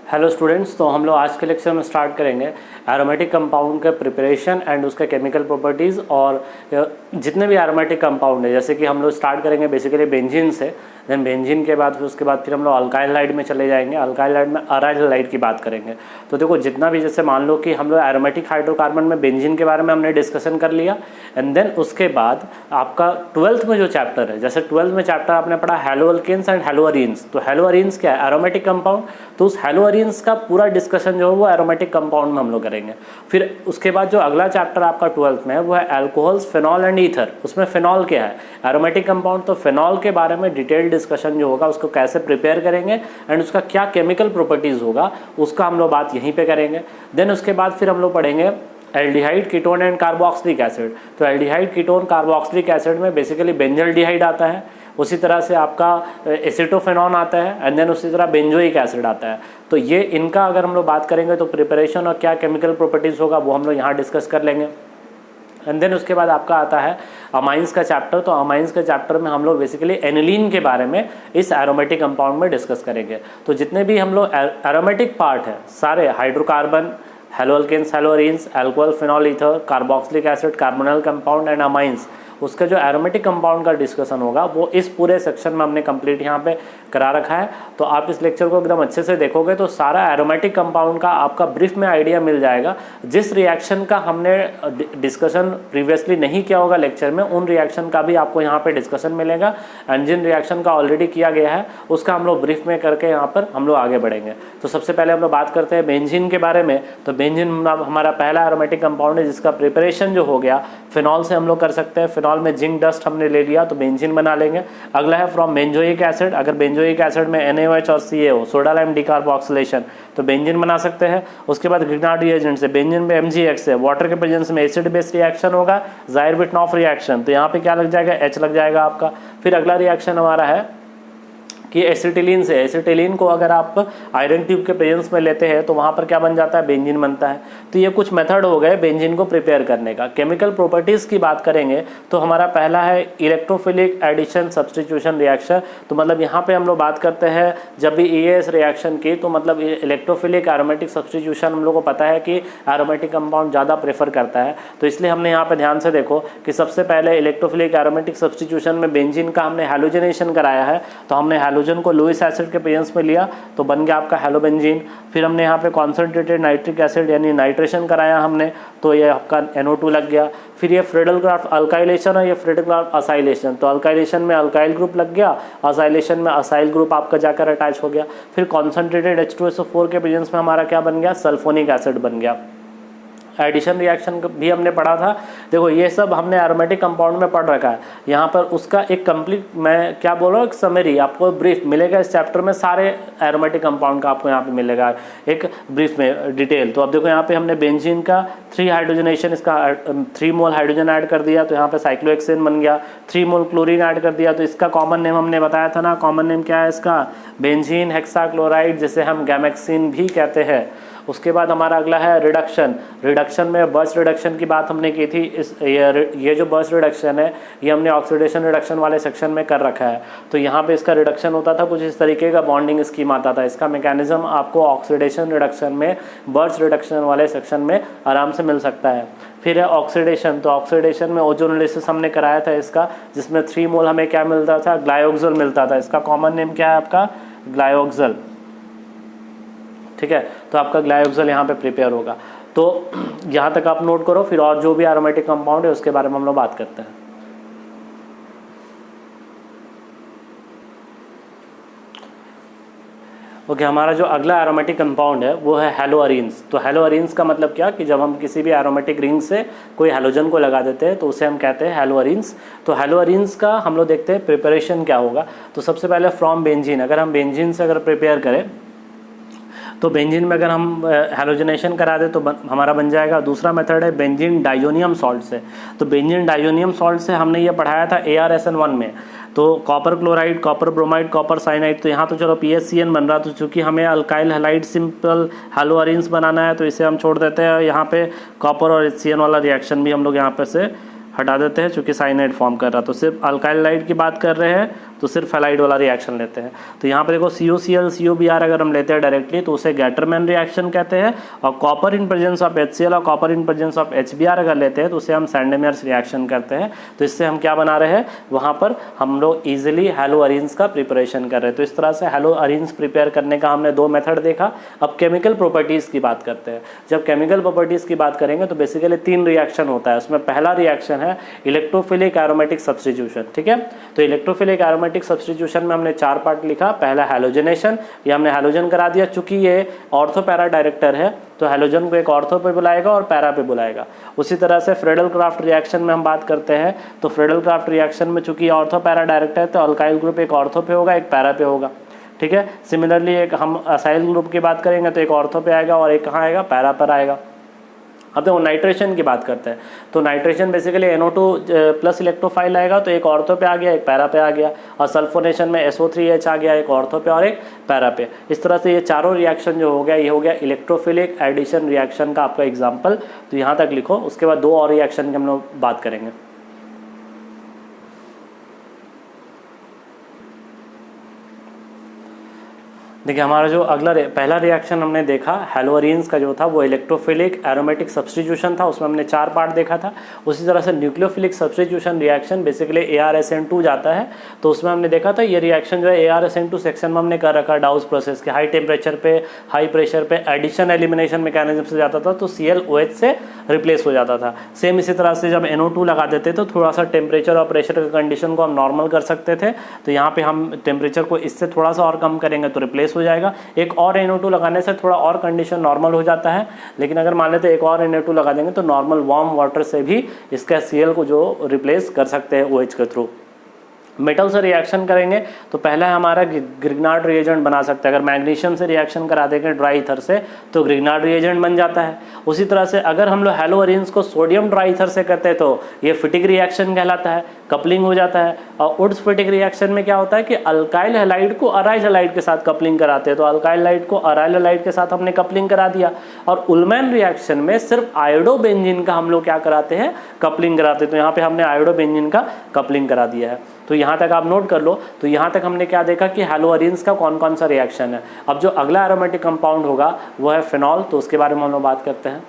Hello students, तो हम लोग आज के लेक्चर में स्टार्ट करेंगे एरोमेटिक कंपाउंड का प्रिपरेशन एंड उसका केमिकल प्रॉपर्टीज़। और जितने भी एरोमेटिक कंपाउंड है, जैसे कि हम लोग स्टार्ट करेंगे बेसिकली बेंजीन से, देन बेंजीन के बाद फिर हम लोग अल्काइल हाइड में चले जाएंगे। अल्काइल हाइड में अराइल हाइड की बात करेंगे। तो देखो जितना भी, जैसे मान लो कि हम लोग एरोमेटिक हाइड्रोकार्बन में बेंजीन के बारे में हमने डिस्कशन कर लिया, एंड देन उसके बाद आपका 12th में जो चैप्टर है, जैसे 12th में चैप्टर आपने पढ़ा हैलोअल्केन्स एंड हैलोअरीन्स। तो हैलोअरीन्स क्या है? Aromatic compound. तो उस हैलोअरीन्स का पूरा डिस्कशन जो है वो एरोमेटिक कंपाउंड में हम लोग करेंगे। फिर उसके बाद जो अगला चैप्टर आपका 12th में है वो है अल्कोहल्स, फिनॉल एंड ईथर। उसमें फिनॉल क्या है? Aromatic compound. तो फिनॉल के बारे में डिटेल डिस्कशन जो होगा, उसको कैसे प्रिपेयर करेंगे एंड उसका क्या केमिकल प्रॉपर्टीज़ होगा, उसका हम लोग बात यहीं पे करेंगे। देन उसके बाद फिर हम लोग पढ़ेंगे aldehyde, ketone and carboxylic acid. तो एल्डिहाइड, कीटोन, कार्बोक्सिलिक एसिड में बेसिकली बेंजल्डिहाइड आता है, उसी तरह से आपका एसिटोफेनॉन आता है, एंड देन उसी तरह बेंजोइक एसिड आता है। तो ये इनका अगर हम लोग बात करेंगे तो प्रिपरेशन और क्या केमिकल प्रॉपर्टीज़ होगा वो हम लोग यहाँ डिस्कस कर लेंगे। एंड देन उसके बाद आपका आता है अमाइंस का चैप्टर। तो अमाइंस के चैप्टर में हम लोग बेसिकली एनिलीन के बारे में इस एरोमेटिक कंपाउंड में डिस्कस करेंगे। तो जितने भी हम लोग एरोमेटिक पार्ट है सारे, hydrocarbon, haloalkanes, haloarenes, alcohol, phenol, ether, carboxylic acid, carbonyl compound and amines, उसका जो एरोमेटिक कंपाउंड का डिस्कशन होगा वो इस पूरे सेक्शन में हमने कंप्लीट यहाँ पे करा रखा है। तो आप इस लेक्चर को एकदम अच्छे से देखोगे तो सारा एरोमेटिक कंपाउंड का आपका ब्रीफ में आइडिया मिल जाएगा। जिस रिएक्शन का हमने डिस्कशन प्रीवियसली नहीं किया होगा लेक्चर में, उन रिएक्शन का भी आपको यहाँ पे डिस्कशन मिलेगा। एंड जिन रिएक्शन का ऑलरेडी किया गया है उसका हम लोग ब्रीफ में करके यहाँ पर हम लोग आगे बढ़ेंगे। तो सबसे पहले हम लोग बात करते हैं बेंजीन के बारे में। तो बेंजीन हमारा पहला एरोमेटिक कंपाउंड है जिसका प्रिपरेशन जो हो गया फिनॉल से हम लोग कर सकते हैं। फिनॉल में जिंक डस्ट हमने ले लिया तो बेंजीन बना लेंगे। अगला है फ्रॉम बेंजोइक एसिड। अगर बेंजोइक एसिड में NaOH और CaO, सोडा लाइम डिकार्बोक्सिलेशन, तो बेंजीन बना सकते हैं। उसके बाद ग्रिग्नार्ड रिएजेंट से बेंजीन में MgX है, वाटर के प्रेजेंस में एसिड बेस रिएक्शन होगा, जायर-बिटनॉफ रिएक्शन। तो यहाँ पे क्या लग जाएगा? H लग जाएगा आपका। फिर अगला रिएक्शन हमारा है कि एसिटिलीन से, एसिटिलीन को अगर आप आयरन ट्यूब के प्रेजेंस में लेते हैं तो वहाँ पर क्या बन जाता है? बेंजीन बनता है। तो ये कुछ मेथड हो गए बेंजीन को प्रिपेयर करने का। केमिकल प्रॉपर्टीज़ की बात करेंगे तो हमारा पहला है इलेक्ट्रोफिलिक एडिशन सब्स्टिट्यूशन रिएक्शन। तो मतलब यहाँ पे हम लोग बात करते हैं जब भी EAS रिएक्शन की, तो मतलब इलेक्ट्रोफिलिक एरोमेटिक सब्स्टिट्यूशन हम लोग को पता है कि एरोमेटिक कंपाउंड ज़्यादा प्रेफर करता है। तो इसलिए हमने यहाँ पर ध्यान से देखो कि सबसे पहले इलेक्ट्रोफिलिक एरोमेटिक सब्स्टिट्यूशन में बेंजीन का हमने हैलोजनेशन कराया है। तो हमने हैलोजन को लुईस एसिड के प्रेजेंस में लिया तो बन गया आपका हैलोबेंजीन। फिर हमने यहाँ पे कॉन्सेंट्रेटेड नाइट्रिक एसिड यानी नाइट्रेशन कराया हमने, तो ये आपका NO2 लग गया। फिर ये फ्रेडल-क्राफ्ट अल्काइलेशन है, ये फ्रेडल-क्राफ्ट असाइलेशन। तो अल्काइलेशन में अल्काइल ग्रुप लग गया, असाइलेशन में असाइल ग्रुप आपका जाकर अटैच हो गया। फिर कॉन्सेंट्रेटेड H2SO4 के प्रेजेंस में हमारा क्या बन गया? सल्फोनिक एसिड बन गया। एडिशन रिएक्शन भी हमने पढ़ा था। देखो ये सब हमने एरोमेटिक कंपाउंड में पढ़ रखा है। यहाँ पर उसका एक कंप्लीट, मैं क्या बोल रहा हूँ, एक समरी आपको ब्रीफ मिलेगा इस चैप्टर में। सारे एरोमेटिक कंपाउंड का आपको यहाँ पे मिलेगा एक ब्रीफ में डिटेल। तो अब देखो यहाँ पे हमने बेंजीन का 3 हाइड्रोजनेशन, इसका 3 मोल हाइड्रोजन ऐड कर दिया तो यहाँ पे साइक्लोहेक्सेन बन गया। 3 मोल क्लोरीन ऐड कर दिया तो इसका कॉमन नेम हमने बताया था ना, कॉमन नेम क्या है इसका? बेंजीन हेक्साक्लोराइड, जिसे हम गैमेक्सिन भी कहते हैं। उसके बाद हमारा अगला है रिडक्शन। रिडक्शन में बर्स्ट रिडक्शन की बात हमने की थी। ये जो बर्स्ट रिडक्शन है ये हमने ऑक्सीडेशन रिडक्शन वाले सेक्शन में कर रखा है। तो यहाँ पे इसका रिडक्शन होता था, कुछ इस तरीके का बॉन्डिंग स्कीम आता था। इसका मैकेनिज्म आपको ऑक्सीडेशन रिडक्शन में, बर्स्ट रिडक्शन वाले सेक्शन में आराम से मिल सकता है। फिर है ऑक्सीडेशन। तो ऑक्सीडेशन में ओजोनोलिसिस हमने कराया था इसका, जिसमें 3 मोल हमें क्या मिलता था? ग्लाइओक्सल मिलता था। इसका कॉमन नेम क्या है आपका? ग्लाइओक्सल। ठीक है, तो आपका ग्लाइओक्सल यहाँ पे प्रिपेयर होगा। तो यहाँ तक आप नोट करो, फिर और जो भी एरोमेटिक कंपाउंड है उसके बारे में हम लोग बात करते हैं। ओके, हमारा जो अगला एरोमेटिक कंपाउंड है वो है हैलोअरीन्स। तो हैलोअरीन्स का मतलब क्या कि जब हम किसी भी एरोमेटिक रिंग से कोई हैलोजन को लगा देते हैं तो उसे हम कहते हैं हैलोअरीन्स। तो हैलोअरीन्स का हम लोग देखते हैं प्रिपरेशन क्या होगा। तो सबसे पहले फ्रॉम बेंजीन, अगर हम बेंजीन से अगर प्रिपेयर करें तो बेंजीन में अगर हम हैलोजनेशन करा दें तो हमारा बन जाएगा। दूसरा मेथड है बेंजीन डाइजोनियम सॉल्ट से। तो बेंजीन डाइजोनियम सॉल्ट से हमने ये पढ़ाया था ArSN1 में। तो copper chloride, copper bromide, copper cyanide, तो यहाँ तो चलो PHCN बन रहा। तो चूँकि हमें अल्काइल हैलाइड सिंपल हैलोअरीन्स बनाना है तो इसे हम छोड़ देते हैं। यहाँ पे कॉपर और HCN वाला रिएक्शन भी हम लोग यहाँ पे से हटा देते हैं चूँकि साइनाइड फॉर्म कर रहा। तो सिर्फ अल्काइल हाइड की बात कर रहे हैं तो सिर्फ हैलाइड वाला रिएक्शन लेते हैं। तो यहाँ पे देखो CuCl CuBr अगर हम लेते हैं डायरेक्टली तो उसे गैटरमैन रिएक्शन कहते हैं, और copper in presence of HCl और copper in presence of HBr अगर लेते हैं तो उसे हम सैंडमेयर्स रिएक्शन करते हैं। तो इससे हम क्या बना रहे हैं, वहाँ पर हम लोग ईजिली हैलोअरीन्स का प्रिपरेशन कर रहे हैं। तो इस तरह से हैलोअरीन्स प्रिपेयर करने का हमने 2 मेथड देखा। अब केमिकल प्रॉपर्टीज़ की बात करते हैं। जब केमिकल प्रॉपर्टीज़ की बात करेंगे तो बेसिकली 3 रिएक्शन होता है। उसमें पहला रिएक्शन है इलेक्ट्रोफिलिक एरोमेटिक सब्स्टिट्यूशन, ठीक है। तो इलेक्ट्रोफिलिक एरोमेटिक सब्स्टिट्यूशन में हमने 4 पार्ट लिखा। पहला हैलोजनेशन, ये हमने हैलोजन करा दिया। चूंकि ये ऑर्थो पैरा डायरेक्टर है तो हैलोजन को एक ऑर्थो पे बुलाएगा और पैरा पे बुलाएगा। उसी तरह से फ्रेडल क्राफ्ट रिएक्शन में हम बात करते हैं तो फ्रेडल क्राफ्ट रिएक्शन में चूंकि ऑर्थो पैरा डायरेक्टर है तो अल्काइल ग्रुप एक ऑर्थो पे होगा, एक पैरा पे होगा, ठीक है। सिमिलरली एक हम असाइल ग्रुप की बात करेंगे तो एक ऑर्थो पे आएगा और एक कहाँ आएगा, पैरा पर आएगा। अब देखो नाइट्रेशन की बात करते हैं तो nitration basically NO2 plus electrophile आएगा तो एक ऑर्थो पे आ गया, एक पैरा पे आ गया। और सल्फोनेशन में SO3H आ गया, एक ऑर्थो पे और एक पैरा पे। इस तरह से ये चारों रिएक्शन जो हो गया ये हो गया इलेक्ट्रोफिलिक एडिशन रिएक्शन का आपका एग्जाम्पल। तो यहाँ तक लिखो, उसके बाद 2 और रिएक्शन की हम लोग बात करेंगे। देखिए हमारा जो अगला पहला रिएक्शन हमने देखा हैलोअरीन्स का जो था वो इलेक्ट्रोफिलिक एरोमेटिक सब्स्टिट्यूशन था। उसमें हमने 4 पार्ट देखा था। उसी तरह से nucleophilic substitution reaction basically ArSN2 जाता है। तो उसमें हमने देखा था ये रिएक्शन जो है ArSN2 सेक्शन में हमने कर रखा डाउस प्रोसेस के। हाई टेम्परेचर पे हाई प्रेशर पे एडिशन एलिमिनेशन मैकेनिज्म से जाता था तो ClOH से रिप्लेस हो जाता था। सेम इसी तरह से जब NO2 लगा देते तो थोड़ा सा टेम्परेचर और प्रेशर की कंडीशन को हम नॉर्मल कर सकते थे। तो यहाँ पे हम टेम्परेचर को इससे थोड़ा सा और कम करेंगे तो रिप्लेस हो जाएगा। एक और NO2 लगाने से थोड़ा और कंडीशन नॉर्मल हो जाता है। लेकिन अगर मान लेते एक और NO2 लगा देंगे तो नॉर्मल वार्म वाटर से भी इसका Cl को जो रिप्लेस कर सकते हैं OH के थ्रू। मेटल से रिएक्शन करेंगे तो पहला है हमारा ग्रिग्नार्ड रिएजेंट बना सकते हैं। अगर मैग्नीशियम से रिएक्शन करा देंगे ड्राई ईथर से तो ग्रिग्नार्ड रिएजेंट बन जाता है। उसी तरह से अगर हम लोग हैलोअरीन्स को सोडियम ड्राई ईथर से करते हैं तो ये फिटिक रिएक्शन कहलाता है, कपलिंग हो जाता है। और वुड्स फिटिक रिएक्शन में क्या होता है कि अल्काइल हैलाइड को अराइल हैलाइड के साथ कपलिंग कराते हैं। तो अल्काइल हैलाइड को अराइल हैलाइड के साथ हमने कपलिंग करा दिया। और उलमैन रिएक्शन में सिर्फ आयोडोबेंजीन का हम लोग क्या कराते हैं, कपलिंग कराते हैं। तो यहाँ पे हमने आयोडोबेंजीन का कपलिंग करा दिया है। तो यहाँ तक आप नोट कर लो। तो यहाँ तक हमने क्या देखा कि हैलोअरीन्स का कौन कौन सा रिएक्शन है। अब जो अगला एरोमेटिक कंपाउंड होगा वो है फिनॉल। तो उसके बारे में हम लोग बात करते हैं।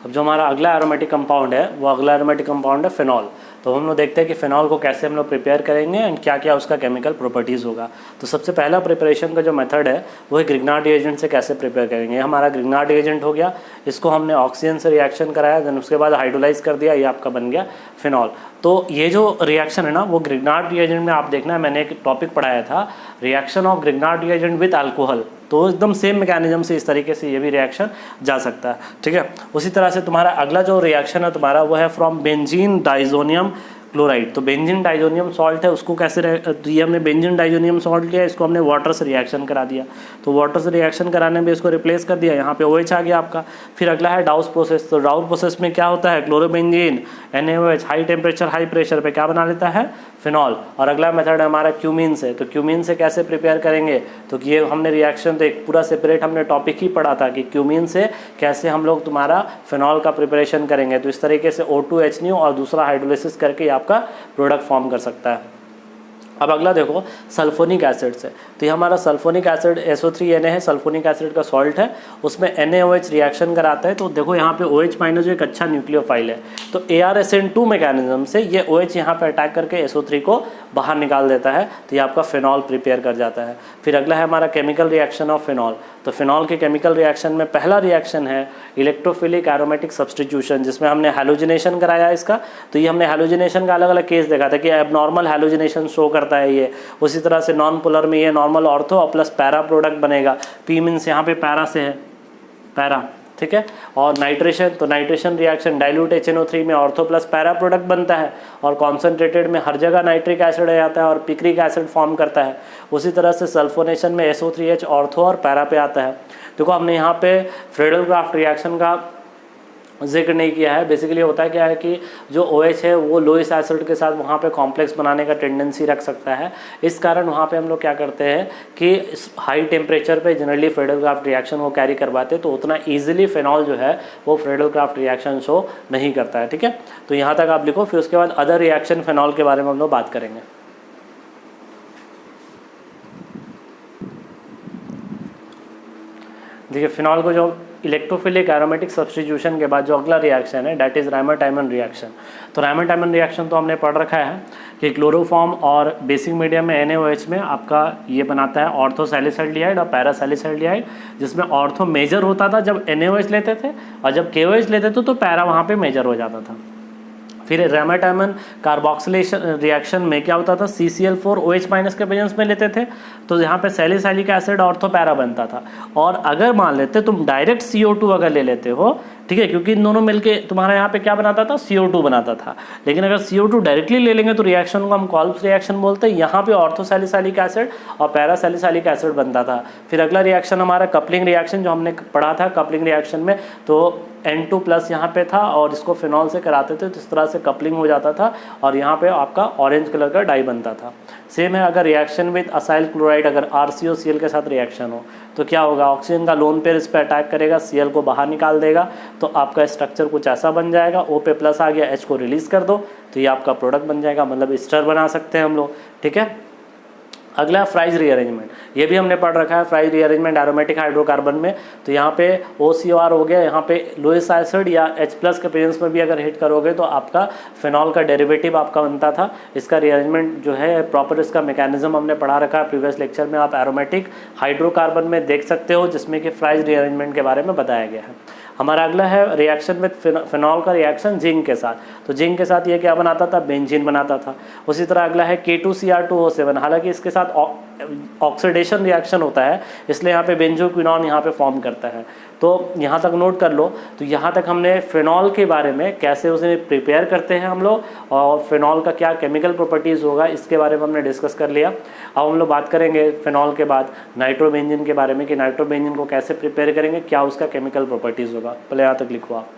अब जो हमारा अगला एरोमेटिक कंपाउंड है वो अगला एरोमेटिक कंपाउंड है फिनॉल। तो हम लोग देखते हैं कि फिनॉल को कैसे हम लोग प्रिपेयर करेंगे एंड क्या क्या उसका केमिकल प्रॉपर्टीज़ होगा। तो सबसे पहला प्रिपरेशन का जो मेथड है वो है ग्रिग्नार्ड रिएजेंट से कैसे प्रिपेयर करेंगे। हमारा ग्रिग्नार्ड रिएजेंट हो गया, इसको हमने ऑक्सीजन से रिएक्शन कराया, देन उसके बाद हाइड्रोलाइज कर दिया, ये आपका बन गया फिनॉल। तो ये जो रिएक्शन है ना वो ग्रिग्नार्ड रिएजेंट में आप देखना है, मैंने एक टॉपिक पढ़ाया था reaction of Grignard reagent with alcohol. तो एकदम सेम मैकेनिज्म से इस तरीके से ये भी रिएक्शन जा सकता है, ठीक है। उसी तरह से तुम्हारा अगला जो रिएक्शन है तुम्हारा वो है फ्रॉम बेंजीन डाइजोनियम क्लोराइड। तो बेंजीन डाइजोनियम सॉल्ट है, उसको कैसे तो ये हमने बेंजीन डाइजोनियम सॉल्ट लिया, इसको हमने वाटर से रिएक्शन करा दिया। तो वाटर से रिएक्शन कराने में इसको रिप्लेस कर दिया, यहाँ पे OH आ गया आपका। फिर अगला है डाउस प्रोसेस। तो डाउस प्रोसेस में क्या होता है, chlorobenzene NaOH high temperature high pressure पे क्या बना लेता है, फिनॉल। और अगला मेथड है हमारा क्यूमीन से। तो क्यूमीन से कैसे प्रिपेयर करेंगे, तो ये हमने रिएक्शन तो एक पूरा सेपरेट हमने टॉपिक ही पढ़ा था कि क्यूमीन से कैसे हम लोग तुम्हारा फिनॉल का प्रिपरेशन करेंगे। तो इस तरीके से O2H और दूसरा हाइड्रोलिसिस करके आपका प्रोडक्ट फॉर्म कर सकता है। अब अगला देखो सल्फोनिक एसिड से। तो ये हमारा सल्फोनिक एसिड SO3Na है, सल्फोनिक एसिड का सॉल्ट है, उसमें NaOH रिएक्शन कराता है। तो देखो यहाँ पे OH माइनस जो एक अच्छा न्यूक्लियोफाइल है तो ArSN2 मैकेनिज्म से ये OH यहाँ पे अटैक करके SO3 को बाहर निकाल देता है। तो ये आपका फिनॉल प्रिपेयर कर जाता है। फिर अगला है हमारा केमिकल रिएक्शन ऑफ फिनॉल। तो फिनॉल के केमिकल रिएक्शन में पहला रिएक्शन है इलेक्ट्रोफिलिक एरोमेटिक सब्स्टिट्यूशन, जिसमें हमने हैलोजिनेशन कराया इसका। तो ये हमने हैलोजिनेशन का अलग अलग केस देखा था कि एबनॉर्मल हैलोजिनेशन शो करता है ये। उसी तरह से नॉन पोलर में ये नॉर्मल ऑर्थो और प्लस पैरा प्रोडक्ट बनेगा। पी मीन्स यहाँ पे पैरा से है, पैरा, ठीक है। और नाइट्रेशन, तो नाइट्रेशन रिएक्शन डाइल्यूट HNO3 में ऑर्थो प्लस पैरा प्रोडक्ट बनता है और कॉन्सेंट्रेटेड में हर जगह नाइट्रिक एसिड आ जाता है और पिक्रिक एसिड फॉर्म करता है। उसी तरह से सल्फोनेशन में SO3H ऑर्थो और पैरा पे आता है। देखो हमने यहाँ पे फ्रेडल क्राफ्ट रिएक्शन का जिक्र नहीं किया है। बेसिकली होता है क्या है कि जो OH है वो लोइस एसिड के साथ वहाँ पे कॉम्प्लेक्स बनाने का टेंडेंसी रख सकता है। इस कारण वहाँ पे हम लोग क्या करते हैं कि हाई टेम्परेचर पे जनरली फ्रेडल क्राफ्ट रिएक्शन वो कैरी करवाते हैं, तो उतना ईजिली फिनॉल जो है वो फ्रेडल क्राफ्ट रिएक्शन शो नहीं करता है। ठीक है, तो यहाँ तक आप लिखो, फिर उसके बाद अदर रिएक्शन फिनॉल के बारे में हम लोग बात करेंगे। देखिए फिनॉल को जो इलेक्ट्रोफिलिक एरोमेटिक सब्स्टिट्यूशन के बाद जो अगला रिएक्शन है डेट इज़ रायमर-टाइमन रिएक्शन। तो रायमर-टाइमन रिएक्शन तो हमने पढ़ रखा है कि क्लोरोफॉर्म और बेसिक मीडियम में NaOH में आपका ये बनाता है ऑर्थो सैलिसाइल्डिहाइड और पैरा सैलिसाइल्डिहाइड, जिसमें ऑर्थो मेजर होता था जब NaOH लेते थे और जब KOH लेते थे तो पैरा वहाँ पे मेजर हो जाता था। फिर रायमर-टाइमन कार्बोक्सिलेशन रिएक्शन में क्या होता था, CCl4OH- के प्रेजेंस में लेते थे तो यहाँ पे सैलिसाइलिक एसिड ऑर्थो पैरा बनता था। और अगर मान लेते तुम डायरेक्ट CO2 अगर ले लेते हो, ठीक है, क्योंकि इन दोनों मिलके तुम्हारा यहाँ पे क्या बनाता था, CO2 बनाता था। लेकिन अगर CO2 डायरेक्टली ले लेंगे तो रिएक्शन को हम कॉल्प्स रिएक्शन बोलते हैं। यहाँ पे ऑर्थो सैलिसाइलिक एसिड और पैरा सैलिसाइलिक एसिड बनता था। फिर अगला रिएक्शन हमारा कपलिंग रिएक्शन जो हमने पढ़ा था कपलिंग रिएक्शन में, तो N2+ यहाँ पे था और इसको फिनॉल से कराते थे तो इस तरह से कपलिंग हो जाता था और यहाँ पे आपका ऑरेंज कलर का डाई बनता था। सेम है अगर रिएक्शन विद असाइल क्लोराइड, अगर RCOCl के साथ रिएक्शन हो तो क्या होगा, ऑक्सीजन का लोन पेयर इस पर अटैक करेगा, Cl को बाहर निकाल देगा तो आपका स्ट्रक्चर कुछ ऐसा बन जाएगा। O पे प्लस आ गया, H को रिलीज़ कर दो तो ये आपका प्रोडक्ट बन जाएगा, मतलब स्टर बना सकते हैं हम लोग। ठीक है, अगला फ्राइज रीअरेंजमेंट, ये भी हमने पढ़ रखा है फ्राइज रीअरेंजमेंट एरोमेटिक हाइड्रोकार्बन में। तो यहाँ पे OCOR हो गया, यहाँ पे लोइस एसिड या H+ के प्रेजेंस में भी अगर हिट करोगे तो आपका फिनॉल का डेरिवेटिव आपका बनता था। इसका रीअरेंजमेंट जो है प्रॉपर, इसका मैकेनिज्म हमने पढ़ा रखा है प्रीवियस लेक्चर में, आप एरोमेटिक हाइड्रोकार्बन में देख सकते हो जिसमें कि फ्राइज रीअरेंजमेंट के बारे में बताया गया है। हमारा अगला है रिएक्शन विद फिनॉल का रिएक्शन जिंक के साथ। तो जिंक के साथ ये क्या बनाता था, बेंजीन बनाता था। उसी तरह अगला है K2Cr2O7, हालांकि इसके साथ ऑक्सीडेशन रिएक्शन होता है इसलिए यहाँ पे बेंजोक्विनॉन यहाँ पे फॉर्म करता है। तो यहाँ तक नोट कर लो। तो यहाँ तक हमने फिनॉल के बारे में कैसे उसे प्रिपेयर करते हैं हम लोग और फिनॉल का क्या केमिकल प्रॉपर्टीज़ होगा इसके बारे में हमने डिस्कस कर लिया। अब हम लोग बात करेंगे फिनॉल के बाद नाइट्रोबेंजीन के बारे में कि नाइट्रोबेंजीन को कैसे प्रिपेयर करेंगे, क्या उसका केमिकल प्रॉपर्टीज़ होगा। पहले यहाँ तक लिखो आप।